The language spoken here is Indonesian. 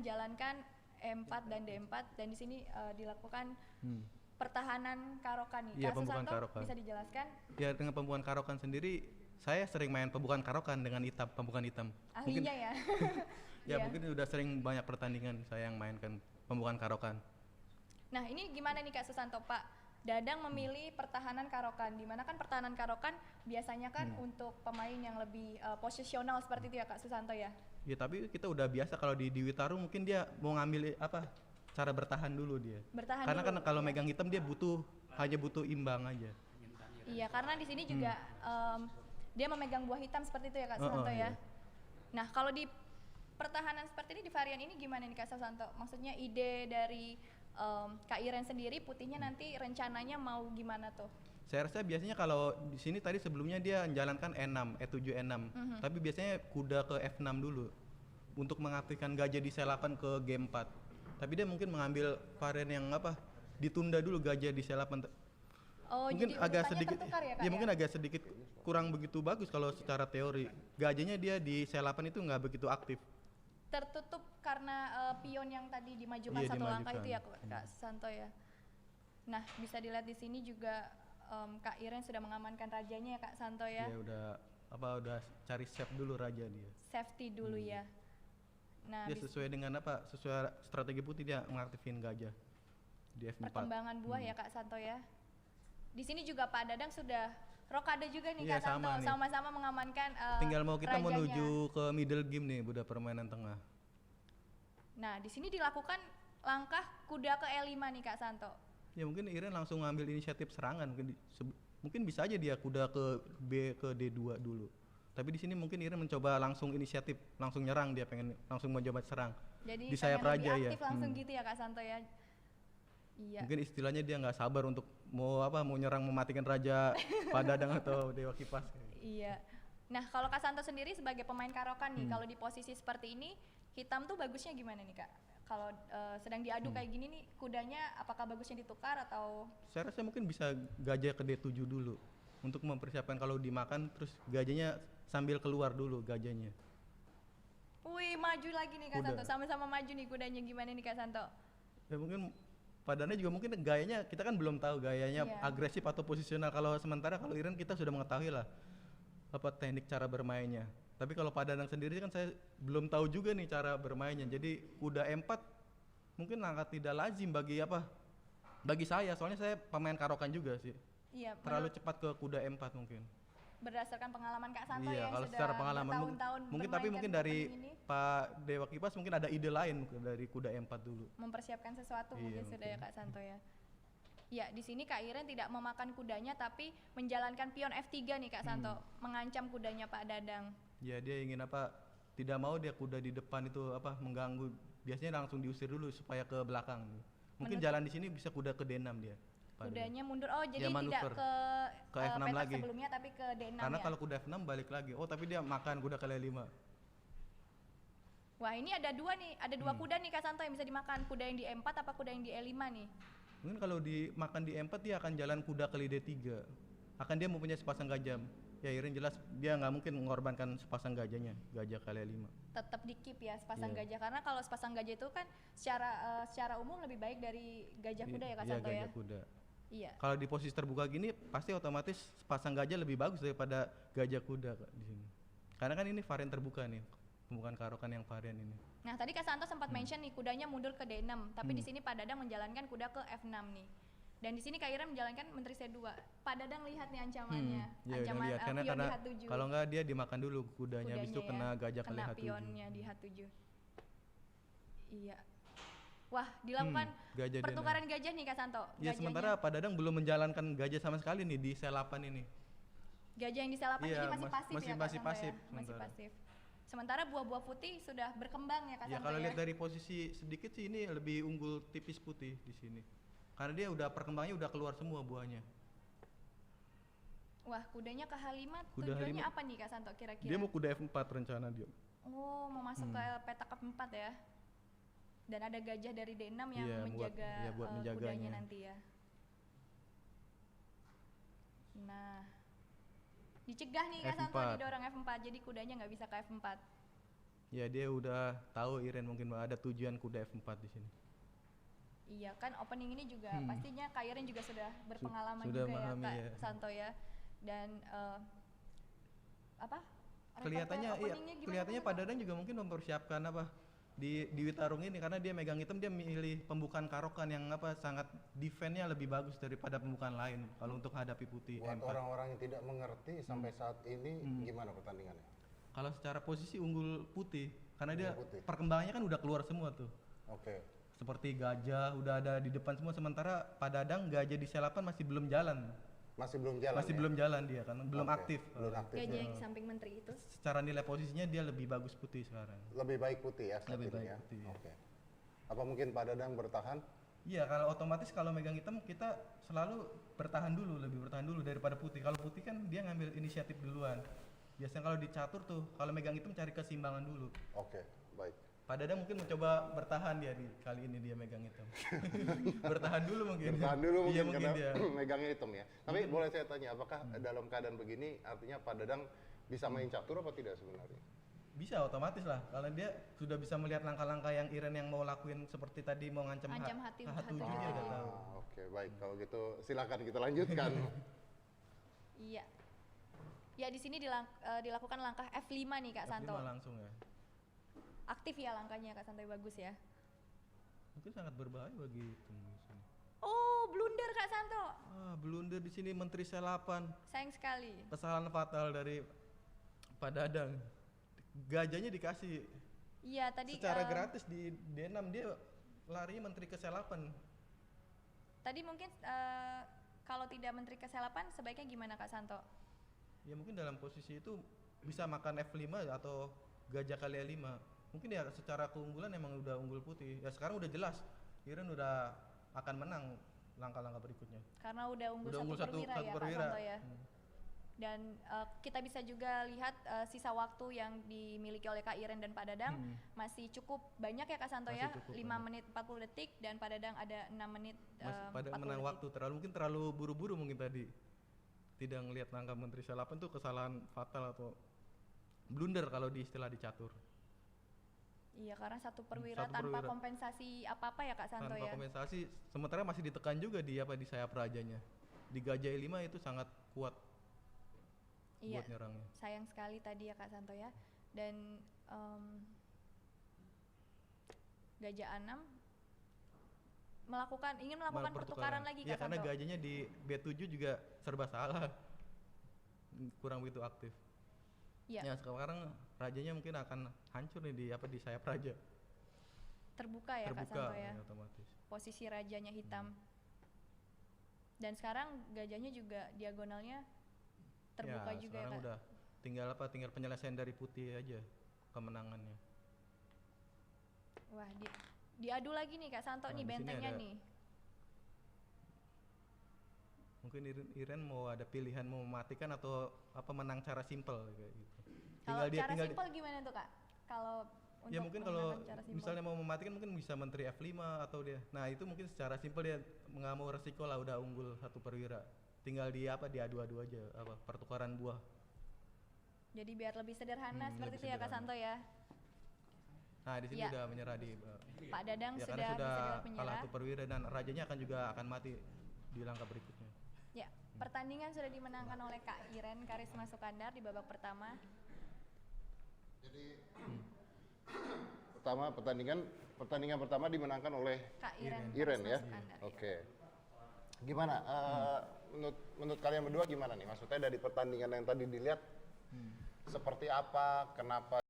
menjalankan E4 dan D4 dan di sini dilakukan pertahanan karokan nih. Iya, Kak pembukaan Susanto karokan. bisa dijelaskan? Ya dengan pembukaan karokan sendiri, saya sering main pembukaan karokan dengan hitam, pembukaan hitam. Mungkin Ahlinya ya. ya Iya. mungkin udah sering banyak pertandingan saya yang mainkan pembukaan karokan. Nah ini gimana nih Kak Susanto, Pak Dadang memilih pertahanan karokan, dimana kan pertahanan karokan biasanya kan untuk pemain yang lebih posisional seperti itu ya Kak Susanto ya? Ya tapi kita udah biasa kalau di Witaru mungkin dia mau ngambil apa cara bertahan dulu dia. Bertahan Karena dulu, kan kalau iya. megang hitam dia hanya butuh imbang aja. Iya, karena di sini juga dia memegang buah hitam seperti itu ya Kak Susanto ya. Iya. Nah, kalau di pertahanan seperti ini di varian ini gimana nih Kak Susanto? Maksudnya ide dari Kak Iren sendiri putihnya nanti rencananya mau gimana tuh? Saya rasa biasanya kalau di sini tadi sebelumnya dia menjalankan E6, E7, E6. Tapi biasanya kuda ke F6 dulu untuk mengaktifkan gajah di C8 ke G4. Tapi dia mungkin mengambil varian yang apa? Ditunda dulu gajah di C8. Oh, Mungkin jadi agak urutannya sedikit tertukar ya Kak? ya mungkin agak sedikit kurang begitu bagus kalau secara teori. Gajahnya dia di C8 itu nggak begitu aktif. Tertutup karena pion yang tadi dimajukan Iya, satu langkah itu ya dimajukan. Kak Susanto ya. Nah, bisa dilihat di sini juga Kak Iren sudah mengamankan rajanya ya Kak Santo ya. Dia udah cari save dulu raja dia. Safety dulu ya. Nah, Dia sesuai dengan sesuai strategi putih dia mengaktifin gajah di F4. perkembangan buah ya Kak Santo ya. Di sini juga Pak Dadang sudah rokade juga nih Iya, Kak Santo, sama nih. sama-sama mengamankan Tinggal mau kita rajanya. menuju ke middle game nih, udah permainan tengah. Nah, di sini dilakukan langkah kuda ke E5 nih Kak Santo. Ya mungkin Iren langsung ngambil inisiatif serangan, mungkin bisa aja dia kuda ke B ke D2 dulu. Tapi di sini mungkin Iren mencoba langsung inisiatif, langsung nyerang, dia pengen langsung mencoba serang. Jadi Di sayap pengen lebih raja ya. aktif langsung gitu ya Kak Santo ya. Iya. Mungkin istilahnya dia nggak sabar untuk mau nyerang mematikan raja Padadang atau Dewa Kipas. Iya. Nah, kalau Kak Santo sendiri sebagai pemain karokan nih, kalau di posisi seperti ini, hitam tuh bagusnya gimana nih Kak? Kalau sedang diadu kayak gini nih, kudanya apakah bagusnya ditukar atau? Saya rasa mungkin bisa gajah ke D7 dulu untuk mempersiapkan kalau dimakan, terus gajahnya sambil keluar dulu gajahnya. Wih, maju lagi nih Kak Kuda. Santo, sama-sama maju nih kudanya, gimana nih Kak Santo? Ya mungkin Padanya juga mungkin gayanya kita kan belum tahu gayanya Iya. agresif atau posisional. Sementara kalau Iren kita sudah mengetahui lah apa teknik cara bermainnya. Tapi kalau Padanang sendiri kan saya belum tahu juga nih cara bermainnya. Jadi kuda E4 mungkin sangat tidak lazim bagi saya, soalnya saya pemain karokan juga sih. Iya, Terlalu cepat ke kuda E4 mungkin. berdasarkan pengalaman Kak Santo Iya, yang kalau sudah secara pengalaman bertahun-tahun mungkin bermainkan mungkin opening dari ini, Pak Dewa Kipas mungkin ada ide lain dari kuda E4 dulu. mempersiapkan sesuatu Iya, mungkin sudah ya mungkin. Kak Santo ya. Ya, di sini Kak Iren tidak memakan kudanya tapi menjalankan pion F3 nih Kak Santo, mengancam kudanya Pak Dadang. Ya dia ingin tidak mau dia kuda di depan itu mengganggu. Biasanya langsung diusir dulu supaya ke belakang. Mungkin jalan di sini bisa kuda ke D6 dia. Kudanya mundur. Oh, jadi Dia tidak manuver ke ke F6 petak lagi. sebelumnya tapi ke D6 Karena ya. kalau kuda F6 balik lagi. Oh, tapi dia makan kuda ke L5. Wah, ini ada dua kuda nih Kak Santo yang bisa dimakan. Kuda yang di E4 apa kuda yang di E5 nih? Mungkin kalau dimakan di E4 dia akan jalan kuda ke D3. Akan dia mempunyai sepasang gajah. Ya Iren jelas dia nggak mungkin mengorbankan sepasang gajahnya, gajah ke L5. Tetap di keep ya sepasang Iya. gajah, karena kalau sepasang gajah itu kan secara umum lebih baik dari gajah kuda ya Kak Iya, Santo ya. gajah kuda. Iya. Kalau di posisi terbuka gini pasti otomatis sepasang gajah lebih bagus daripada gajah kuda Kak, di sini. Karena kan ini varian terbuka nih, bukan karokan yang varian ini. Nah, tadi Kak Santo sempat mention nih kudanya mundur ke D6, tapi di sini Pak Dadang menjalankan kuda ke F6 nih. Dan di sini Kak Iren menjalankan menteri C2. Pak Dadang lihat nih ancamannya. Ya udah Ancaman lihat pion karena di H7. kalau nggak dia dimakan dulu kudanya, habis itu ya, kena gajah kali kena H7. pionnya di H7. Iya. Wah, dilakukan gajah pertukaran gajah nih Kak Santo. Ya sementara Pak Dadang belum menjalankan gajah sama sekali nih di C8 ini. Gajah yang di C8 Iya, ini masih pasif masih ya Kak Santo pasif ya? Masih sementara. pasif. Sementara buah-buah putih sudah berkembang ya Kak Ya Santo kalau ya. lihat dari posisi sedikit sih ini lebih unggul tipis putih di sini. Karena dia udah perkembangannya udah keluar semua buahnya. Wah, kudanya ke H5 Kuda tujuannya H5. apa nih Kak Santo kira-kira? Dia mau kuda F4 rencana dia. Oh, mau masuk ke petak F4 ya. Dan ada gajah dari D6 yang Iya, menjaga buat menjaganya. kudanya nanti ya. Nah, dicegah nih Kak Santo F4. didorong F4, jadi kudanya nggak bisa ke F4. Ya dia udah tahu Iren mungkin ada tujuan kuda F4 di sini. Iya kan opening ini juga pastinya Kak Iren juga sudah berpengalaman sudah juga memahami, ya Kak ya. Santo ya. Dan apa? Kelihatannya iya, Openingnya gimana, kelihatannya Kak Pak Santo? Dadang juga mungkin mempersiapkan apa di Witarung ini karena dia megang hitam, dia milih pembukaan karokan yang apa sangat defense-nya lebih bagus daripada pembukaan lain kalau untuk hadapi putih Buat M4. orang-orang yang tidak mengerti sampai saat ini gimana pertandingannya? Kalau secara posisi unggul putih karena dia Unggul putih. perkembangannya kan udah keluar semua tuh. Oke. Seperti gajah udah ada di depan semua, sementara Pak Dadang gajah di selapan masih belum jalan. Masih belum jalan. Masih ya? belum jalan dia kan belum Oke, aktif. Belum aktif. Gajah ya. yang di samping menteri itu. Secara nilai posisinya dia lebih bagus putih sekarang. Lebih baik putih ya saat Lebih ini baik ya. putih, ya. Oke. Apa mungkin Pak Dadang bertahan? Iya, kalau otomatis kalau megang hitam kita selalu bertahan dulu, lebih bertahan dulu daripada putih. Kalau putih kan dia ngambil inisiatif duluan. Biasanya kalau di catur tuh, kalau megang hitam cari keseimbangan dulu. Oke, baik. Pak Dadang mungkin mencoba bertahan dia di kali ini dia megang hitam. Bertahan dulu mungkin. Bertahan dulu Iya mungkin mungkin karena dia. megangnya hitam ya. Tapi boleh saya tanya, apakah dalam keadaan begini artinya Pak Dadang bisa main catur apa tidak sebenarnya? Bisa otomatis lah. Kalau dia sudah bisa melihat langkah-langkah yang Iren yang mau lakuin seperti tadi mau ngancam Ancam hati H7 hati dia tadi. udah tahu. Oke, baik. Kalau gitu silakan kita lanjutkan. Iya. Ya di sini dilakukan langkah F5 nih Kak Santo. F5 langsung ya. Aktif ya langkahnya Kak Santo, bagus ya. Mungkin sangat berbahaya bagi hitam di sini. Oh, blunder Kak Santo. Blunder di sini Menteri Selapan. Sayang sekali. Kesalahan fatal dari Pak Dadang. Gajahnya dikasih Iya, tadi secara gratis di D6, dia larinya Menteri Keselapan. tadi mungkin kalau tidak menteri keselapan sebaiknya gimana Kak Santo? Ya mungkin dalam posisi itu bisa makan F5 atau gajah kali E5. Mungkin ya secara keunggulan emang udah unggul putih. Ya sekarang udah jelas Iren udah akan menang langkah-langkah berikutnya. Karena udah unggul Udah unggul satu perwira satu ya Kak perwira. Santo ya. Dan kita bisa juga lihat sisa waktu yang dimiliki oleh Kak Iren dan Pak Dadang masih cukup banyak ya Kak Santo Masih ya. cukup 5 banyak. menit 40 detik dan Pak Dadang ada 6 menit Masih pada 40 menang detik. waktu terlalu buru-buru mungkin tadi. Tidak ngelihat langkah Menteri Selapan tuh kesalahan fatal atau blunder kalau di istilah di catur. Iya, karena satu perwira Satu tanpa perwira. kompensasi apa-apa ya Kak Santo Tanpa ya. kompensasi, sementara masih ditekan juga di sayap rajanya. Di gajah E5 itu sangat kuat Iya. buat nyerangnya. Sayang sekali tadi ya Kak Santo ya. Dan gajah A6 ingin melakukan pertukaran lagi Iya, Kak karena Santo. gajahnya di B7 juga serba salah. Kurang begitu aktif. Iya, Ya, sekarang rajanya mungkin akan hancur nih di sayap raja. terbuka ya Kak Terbuka Santo ya. otomatis. Posisi rajanya hitam. Dan sekarang gajahnya juga diagonalnya terbuka Ya, juga ya sekarang Kak. udah tinggal penyelesaian dari putih aja kemenangannya. Wah, diadu lagi nih Kak Santo Nah, nih di sini bentengnya ada- nih. Mungkin Iren mau ada pilihan mau mematikan atau apa menang cara simpel kayak gitu. Kalau cara tinggal simpel gimana tuh Kak? Kalau untuk ya mungkin kalau memenangkan cara simpel. misalnya mau mematikan mungkin bisa menteri F5 atau dia. Nah, itu mungkin secara simpel dia nggak mau resiko lah udah unggul satu perwira. Tinggal diadu-adu aja pertukaran buah. Jadi biar lebih sederhana seperti lebih itu ya Kak sederhana. Santo ya. Nah, di sini Ya. udah menyerah di Pak Dadang ya sudah karena sudah bisa kalah menyerah. satu perwira dan rajanya akan juga akan mati di langkah berikutnya. Ya, pertandingan sudah dimenangkan oleh Kak Iren Karisma Sukandar di babak pertama. Jadi pertandingan pertama dimenangkan oleh Kak Iren Iren Karisma ya. Sukandar, ya. Oke. Gimana? Menurut kalian berdua gimana nih? Maksudnya dari pertandingan yang tadi dilihat seperti apa? Kenapa